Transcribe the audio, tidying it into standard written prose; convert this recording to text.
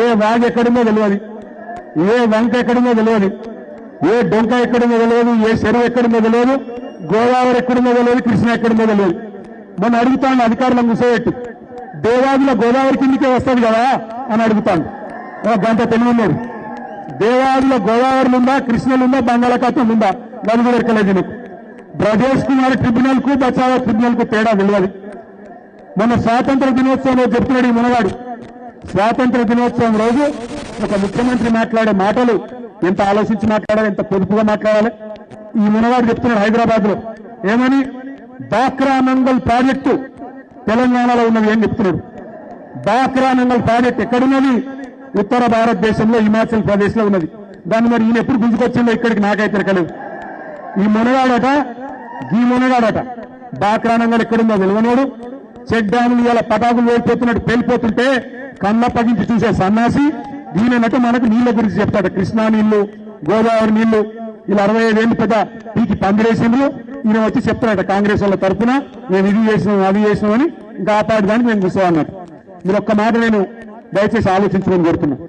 ఏ వాగు ఎక్కడుందో తెలియదు, ఏ వంక ఎక్కడుందో తెలియదు, ఏ డొంక ఎక్కడుందో తెలియదు, ఏ చెరువు ఎక్కడుందో తెలియదు, గోదావరి ఎక్కడుందో తెలియదు, కృష్ణ ఎక్కడుందో తెలియదు. మొన్న అడుగుతాను అధికారులను కూర్చోబెట్టి, దేవాదిలో గోదావరి కిందికే వస్తుంది కదా అని అడుగుతాను. గంట తెలియలేదు. దేవాదిలో గోదావరి ఉందా, కృష్ణలు ఉందా, బంగాళాఖాతం ఉందా, అది కూడా ఎక్కలేదు నీకు. బ్రజేష్ కుమార్ ట్రిబ్యునల్ కు బచావా ట్రిబ్యునల్ కు తేడా తెలియదు. మొన్న స్వాతంత్ర దినోత్సవంలో చెప్తున్నాడు ఈ మునగాడు. స్వాతంత్ర దినోత్సవం రోజు ఒక ముఖ్యమంత్రి మాట్లాడే మాటలు ఎంత ఆలోచించి మాట్లాడాలి, ఎంత పొదుపుగా మాట్లాడాలి. ఈ మునగాడు చెప్తున్నాడు హైదరాబాద్ లో ఏమని, బాక్రా నంగల్ ప్రాజెక్టు తెలంగాణలో ఉన్నది అని చెప్తున్నాడు. బాక్రా నంగల్ ప్రాజెక్ట్ ఎక్కడున్నది? ఉత్తర భారతదేశంలో హిమాచల్ ప్రదేశ్ లో ఉన్నది. దాన్ని మరి ఈయన ఎప్పుడు గుంజుకొచ్చిందో ఇక్కడికి నాకైతే తెలియదు. ఈ మునగాడట బాక్రా నంగల్ ఎక్కడుందో తెలియనోడు. చెక్ డ్యాములు ఇలా పటాకులు వెళ్ళిపోతున్నట్టు పేలిపోతుంటే కన్నప్పగించి చూసే సన్నాసి దీనినట్టు మనకు నీళ్ల గురించి చెప్తాడు. కృష్ణా నీళ్లు, గోదావరి నీళ్లు, ఇలా 65 ఏళ్ళు పెద్ద పీకి పందిరేసిండ్రు. ఈయన వచ్చి చెప్తాడట కాంగ్రెస్ వాళ్ళ తరఫున మేము ఇది చేసినాం అది చేసినాం అని. ఇంకా ఆపాడడానికి మేము కూర్చోవాలన్నట్టు. మీరు ఒక్క మాట నేను దయచేసి ఆలోచించమని కోరుతున్నాను.